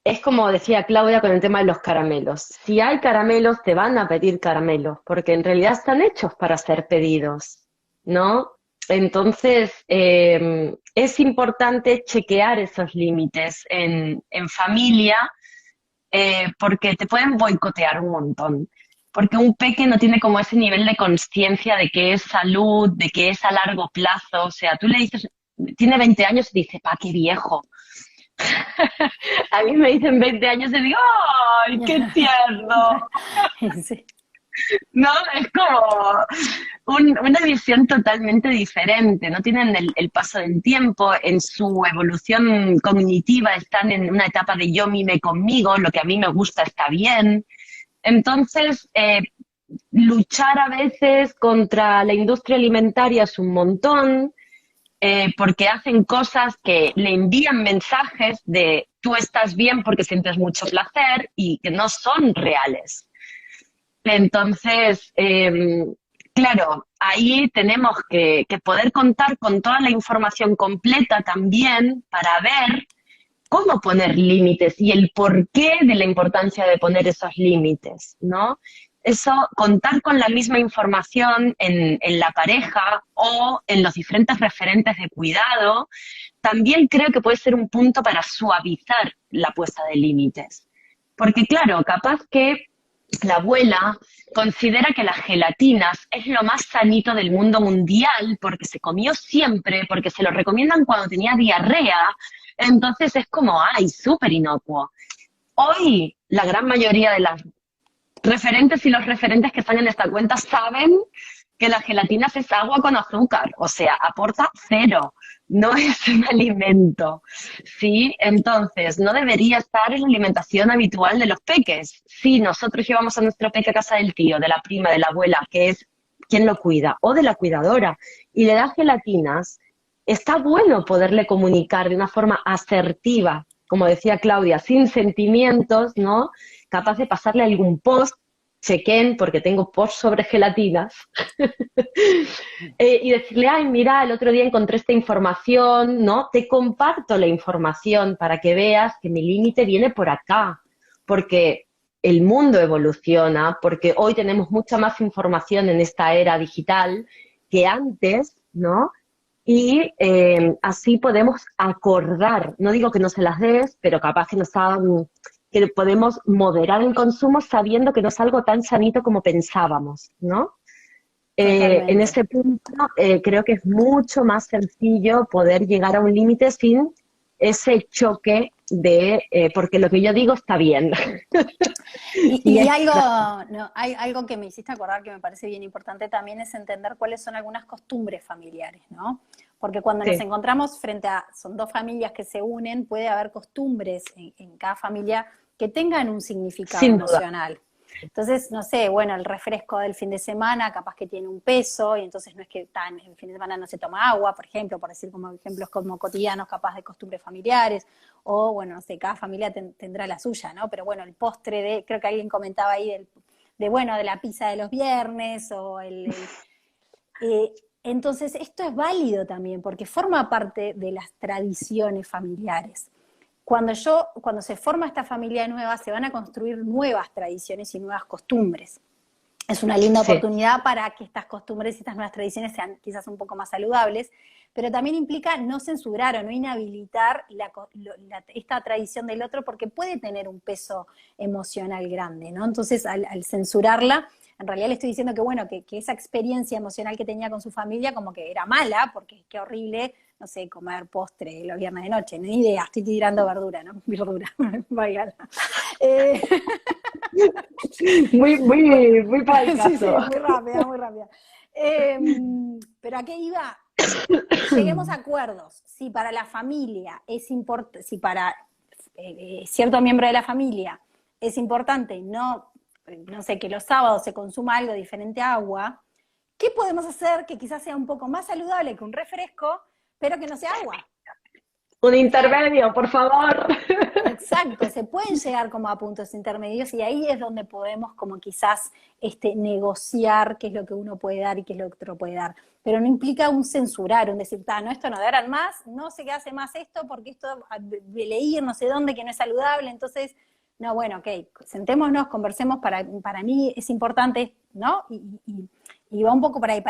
es como decía Claudia con el tema de los caramelos. Si hay caramelos, te van a pedir caramelos, porque en realidad están hechos para ser pedidos, ¿no? Entonces, es importante chequear esos límites en familia, porque te pueden boicotear un montón. Porque un peque no tiene como ese nivel de conciencia de que es salud, de que es a largo plazo. O sea, tú le dices, tiene 20 años y dice, pa, qué viejo. A mí me dicen 20 años y digo, ¡ay, qué tierno! Sí. ¿No? Es como una visión totalmente diferente. No tienen el paso del tiempo, en su evolución cognitiva están en una etapa de yo mime conmigo, lo que a mí me gusta está bien. Entonces, luchar a veces contra la industria alimentaria es un montón, porque hacen cosas que le envían mensajes de tú estás bien porque sientes mucho placer y que no son reales. Entonces, claro, ahí tenemos que poder contar con toda la información completa también para ver cómo poner límites y el porqué de la importancia de poner esos límites, ¿no? Eso, contar con la misma información en la pareja o en los diferentes referentes de cuidado, también creo que puede ser un punto para suavizar la puesta de límites. Porque claro, capaz que la abuela considera que las gelatinas es lo más sanito del mundo mundial porque se comió siempre, porque se lo recomiendan cuando tenía diarrea, entonces es como, ay, súper inocuo. Hoy la gran mayoría de las referentes y los referentes que están en esta cuenta saben que la gelatina es agua con azúcar, o sea, aporta cero, no es un alimento, ¿sí? Entonces, no debería estar en la alimentación habitual de los peques. Si nosotros llevamos a nuestro peque a casa del tío, de la prima, de la abuela, que es quien lo cuida, o de la cuidadora, y le da gelatinas, está bueno poderle comunicar de una forma asertiva, como decía Claudia, sin sentimientos, ¿no? Capaz de pasarle algún post, chequen, porque tengo post sobre gelatinas, y decirle, ay, mira, el otro día encontré esta información, ¿no? Te comparto la información para que veas que mi límite viene por acá, porque el mundo evoluciona, porque hoy tenemos mucha más información en esta era digital que antes, ¿no? Y así podemos acordar, no digo que no se las des, pero capaz que nos hagan, que podemos moderar el consumo sabiendo que no es algo tan sanito como pensábamos, ¿no? En ese punto creo que es mucho más sencillo poder llegar a un límite sin ese choque de, porque lo que yo digo está bien. Y hay algo que me hiciste acordar que me parece bien importante también es entender cuáles son algunas costumbres familiares, ¿no? Porque cuando nos encontramos frente a, son dos familias que se unen, puede haber costumbres en cada familia que tengan un significado emocional. Entonces, no sé, bueno, el refresco del fin de semana capaz que tiene un peso y entonces no es que el fin de semana no se toma agua, por ejemplo, por decir como ejemplos como cotidianos capaz de costumbres familiares, o bueno, no sé, cada familia tendrá la suya, ¿no? Pero bueno, el postre creo que alguien comentaba ahí de la pizza de los viernes o entonces esto es válido también porque forma parte de las tradiciones familiares. Cuando se forma esta familia nueva, se van a construir nuevas tradiciones y nuevas costumbres. Es una linda oportunidad para que estas costumbres y estas nuevas tradiciones sean quizás un poco más saludables, pero también implica no censurar o no inhabilitar esta tradición del otro porque puede tener un peso emocional grande, ¿no? Entonces, al censurarla, en realidad le estoy diciendo que, bueno, que esa experiencia emocional que tenía con su familia como que era mala, porque qué horrible, no sé, comer postre los viernes de noche, ni idea, estoy tirando verdura, ¿no? Verdura, vaya. Muy para el caso. Sí, muy rápida. Pero ¿a qué iba? Lleguemos a acuerdos. Si para la familia es importante, si para cierto miembro de la familia es importante no sé, que los sábados se consuma algo diferente a agua, ¿qué podemos hacer que quizás sea un poco más saludable que un refresco, pero que no sea agua? Un intermedio, por favor. Exacto, se pueden llegar como a puntos intermedios y ahí es donde podemos como quizás negociar qué es lo que uno puede dar y qué es lo que otro puede dar. Pero no implica un censurar, un decir, no, esto no darán más, no se hace más esto porque esto leí no sé dónde que no es saludable, entonces, no, bueno, ok, sentémonos, conversemos, para mí es importante, ¿no? Y va un poco por ahí.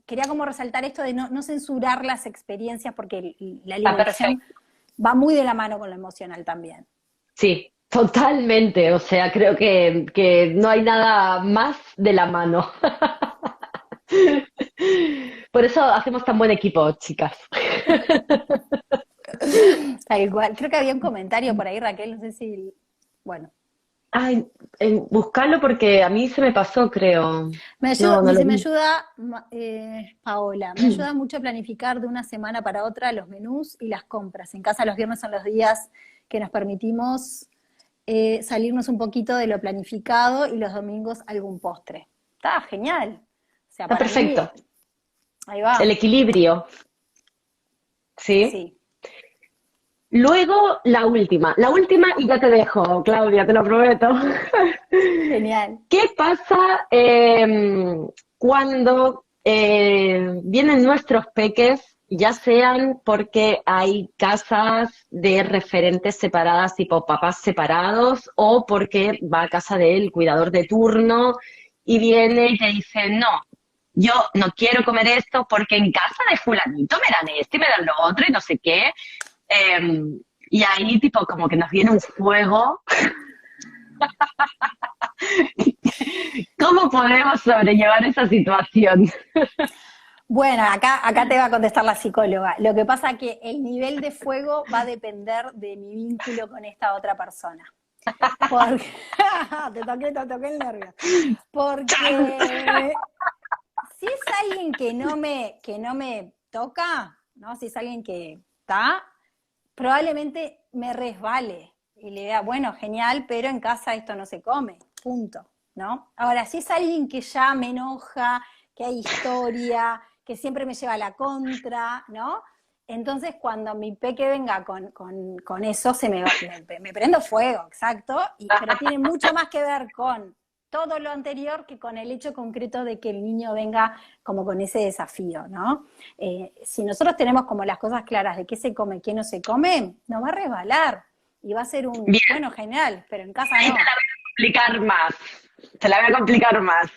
Quería como resaltar esto de no censurar las experiencias porque la alimentación va muy de la mano con lo emocional también. Sí, totalmente. O sea, creo que no hay nada más de la mano. Por eso hacemos tan buen equipo, chicas. Tal cual. Creo que había un comentario por ahí, Raquel, no sé si... Bueno. Ay, buscarlo porque a mí se me pasó, creo. Me ayuda, Paola, me ayuda mucho a planificar de una semana para otra los menús y las compras. En casa los viernes son los días que nos permitimos salirnos un poquito de lo planificado y los domingos algún postre. Está genial. O sea, está perfecto. Mí, ahí va. El equilibrio. ¿Sí? Luego, la última y ya te dejo, Claudia, te lo prometo. Genial. ¿Qué pasa cuando vienen nuestros peques ya sean porque hay casas de referentes separadas, tipo papás separados, o porque va a casa del cuidador de turno y viene y te dice, no, yo no quiero comer esto porque en casa de fulanito me dan esto y me dan lo otro y no sé qué. Y ahí tipo como que nos viene un fuego. ¿Cómo podemos sobrellevar esa situación? Bueno, acá te va a contestar la psicóloga. Lo que pasa es que el nivel de fuego va a depender de mi vínculo con esta otra persona. Porque, te toqué el nervio. Porque si es alguien que no me toca, ¿no? Si es alguien que está, probablemente me resbale. Y le diga, bueno, genial, pero en casa esto no se come, punto, ¿no? Ahora, si es alguien que ya me enoja, que hay historia, que siempre me lleva a la contra, ¿no? Entonces, cuando mi peque venga con eso, me prendo fuego, exacto, pero tiene mucho más que ver con todo lo anterior que con el hecho concreto de que el niño venga como con ese desafío, ¿no? Si nosotros tenemos como las cosas claras de qué se come, qué no se come, nos va a resbalar y va a ser Bien. bueno, genial, pero en casa Ahí no. te la voy a complicar más. Te la voy a complicar más.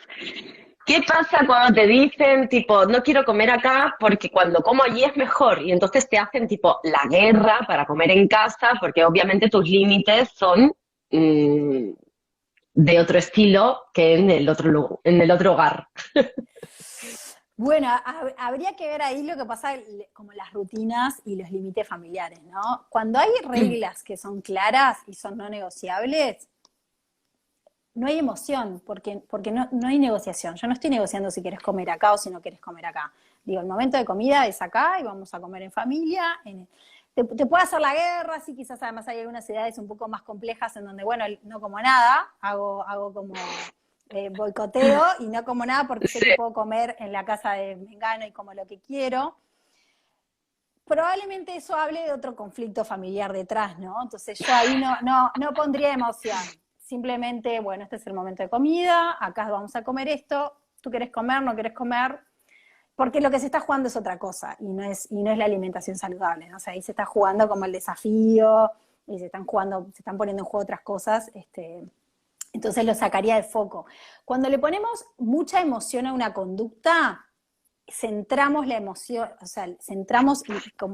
¿Qué pasa cuando te dicen, tipo, no quiero comer acá porque cuando como allí es mejor? Y entonces te hacen, tipo, la guerra para comer en casa porque obviamente tus límites son de otro estilo que en el otro hogar. Bueno, habría que ver ahí lo que pasa como las rutinas y los límites familiares, ¿no? Cuando hay reglas que son claras y son no negociables, no hay emoción, porque no hay negociación. Yo no estoy negociando si quieres comer acá o si no quieres comer acá. Digo, el momento de comida es acá y vamos a comer en familia. Te puedo hacer la guerra, sí, quizás además hay algunas edades un poco más complejas en donde, bueno, no como nada, hago como boicoteo y no como nada porque sé que puedo comer en la casa de Mengano y como lo que quiero. Probablemente eso hable de otro conflicto familiar detrás, ¿no? Entonces yo ahí no pondría emoción. Simplemente, bueno, este es el momento de comida, acá vamos a comer esto, tú querés comer, no querés comer, porque lo que se está jugando es otra cosa, y no es la alimentación saludable, ¿no? O sea, ahí se está jugando como el desafío, y se están poniendo en juego otras cosas, entonces lo sacaría de foco. Cuando le ponemos mucha emoción a una conducta, centramos la emoción, o sea, centramos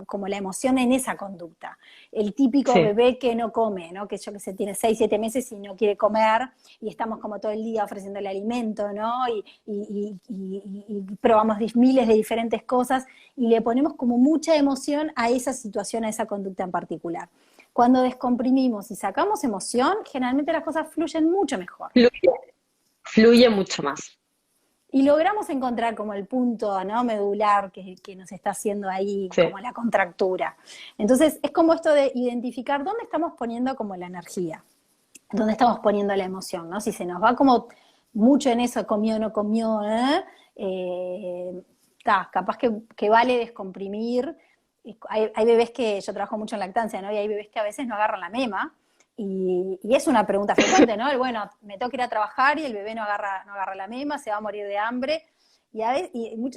como la emoción en esa conducta. El típico bebé que no come, ¿no? Que yo que sé, tiene 6, 7 meses y no quiere comer, y estamos como todo el día ofreciéndole alimento, ¿no? Y probamos miles de diferentes cosas, y le ponemos como mucha emoción a esa situación, a esa conducta en particular. Cuando descomprimimos y sacamos emoción, generalmente las cosas fluyen mucho mejor. Fluye mucho más. Y logramos encontrar como el punto, ¿no?, medular que nos está haciendo ahí como la contractura. Entonces es como esto de identificar dónde estamos poniendo como la energía, dónde estamos poniendo la emoción, ¿no? Si se nos va como mucho en eso, comió, no comió, capaz que vale descomprimir. Hay bebés que, yo trabajo mucho en lactancia, ¿no? Y hay bebés que a veces no agarran la mema. Y es una pregunta frecuente, ¿no? Bueno, me tengo que ir a trabajar y el bebé no agarra la mema, se va a morir de hambre. Y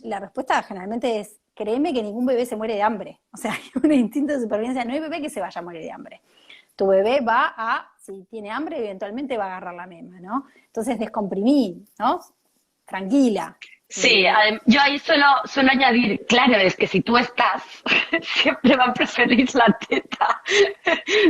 la respuesta generalmente es, créeme que ningún bebé se muere de hambre. O sea, hay un instinto de supervivencia, no hay bebé que se vaya a morir de hambre. Tu bebé si tiene hambre, eventualmente va a agarrar la mema, ¿no? Entonces descomprimí, ¿no? Tranquila. Sí, yo ahí suelo añadir, claro, es que si tú estás, siempre va a preferir la teta.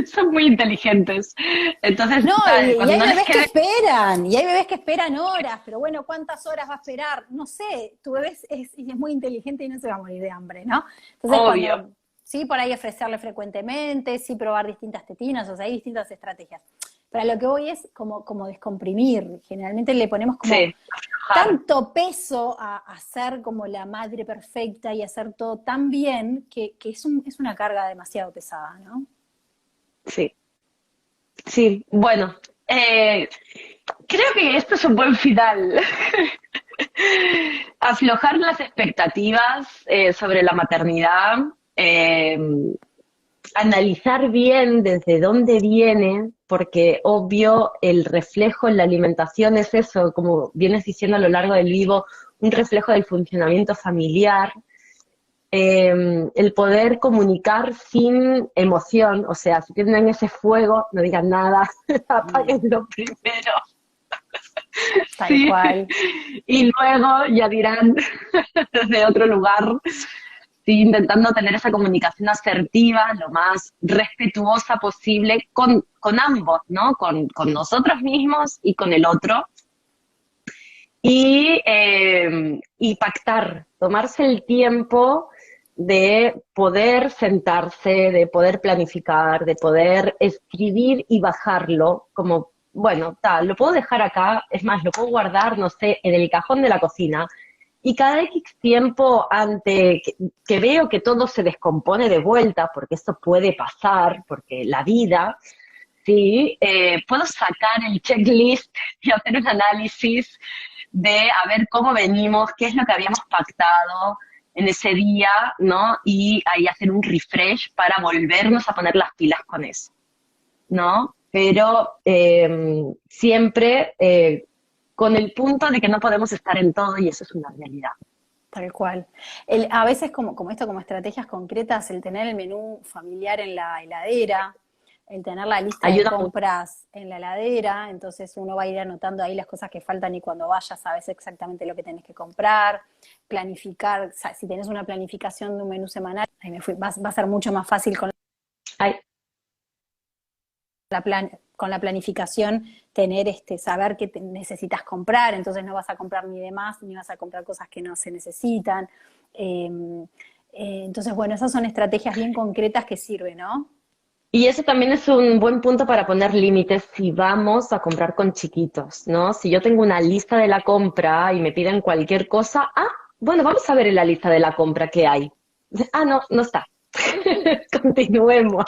Son muy inteligentes. Entonces, no, y hay bebés que esperan, y hay bebés que esperan horas, pero bueno, ¿cuántas horas va a esperar? No sé, tu bebé es muy inteligente y no se va a morir de hambre, ¿no? Entonces, obvio. Sí, por ahí ofrecerle frecuentemente, sí probar distintas tetinas, o sea, hay distintas estrategias. Pero a lo que voy es como descomprimir. Generalmente le ponemos como tanto peso a ser como la madre perfecta y hacer todo tan bien que es una carga demasiado pesada, ¿no? Sí. Sí, bueno. Creo que esto es un buen final. Aflojar las expectativas sobre la maternidad. Analizar bien desde dónde viene, porque obvio el reflejo en la alimentación es eso, como vienes diciendo a lo largo del vivo, un reflejo del funcionamiento familiar. el poder comunicar sin emoción, o sea, si tienen ese fuego, no digan nada, apáguenlo primero. Tal Sí. cual. Y luego ya dirán desde otro lugar, sí, intentando tener esa comunicación asertiva, lo más respetuosa posible con ambos, ¿no? Con nosotros mismos y con el otro. Y pactar, tomarse el tiempo de poder sentarse, de poder planificar, de poder escribir y bajarlo, como, bueno, tal, lo puedo dejar acá, es más, lo puedo guardar, no sé, en el cajón de la cocina, y cada X tiempo que veo que todo se descompone de vuelta, porque esto puede pasar, porque la vida, sí, puedo sacar el checklist y hacer un análisis de a ver cómo venimos, qué es lo que habíamos pactado en ese día, ¿no? Y ahí hacer un refresh para volvernos a poner las pilas con eso, ¿no? Pero siempre con el punto de que no podemos estar en todo y eso es una realidad. Tal cual. A veces como esto, como estrategias concretas, el tener el menú familiar en la heladera, el tener la lista de Ayuda mucho. compras en la heladera, entonces uno va a ir anotando ahí las cosas que faltan y cuando vayas sabes exactamente lo que tenés que comprar, planificar, o sea, si tenés una planificación de un menú semanal, ahí va a ser mucho más fácil Ay, con la planificación tener saber qué necesitas comprar, entonces no vas a comprar ni de más, ni vas a comprar cosas que no se necesitan. Entonces, bueno, esas son estrategias bien concretas que sirven, ¿no? y eso también es un buen punto para poner límites si vamos a comprar con chiquitos, ¿no? Si yo tengo una lista de la compra y me piden cualquier cosa, bueno, vamos a ver en la lista de la compra qué hay. No, no está. Continuemos.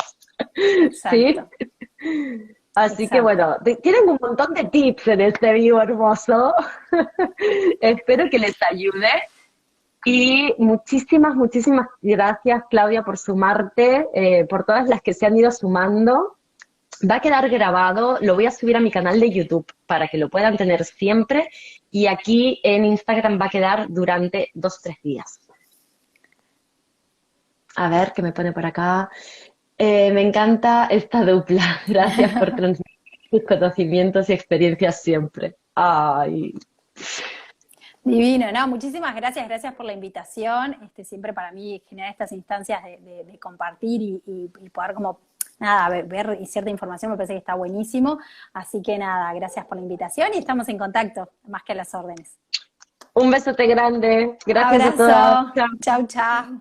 ¿Sí? Exacto. Así que Exacto. bueno, tienen un montón de tips en este vivo hermoso. Espero que les ayude. Y muchísimas, muchísimas gracias, Claudia, por sumarte, por todas las que se han ido sumando. Va a quedar grabado, lo voy a subir a mi canal de YouTube para que lo puedan tener siempre. Y aquí en Instagram va a quedar durante 2 o 3 días. A ver, ¿qué me pone por acá? Me encanta esta dupla. Gracias por transmitir tus conocimientos y experiencias siempre. Ay. Divino, ¿no? Muchísimas gracias por la invitación. Siempre para mí generar estas instancias de compartir y poder como, nada, ver cierta información me parece que está buenísimo. Así que nada, gracias por la invitación y estamos en contacto, más que a las órdenes. Un besote grande. Gracias Abrazo. a todas. Chao. Chau, chau.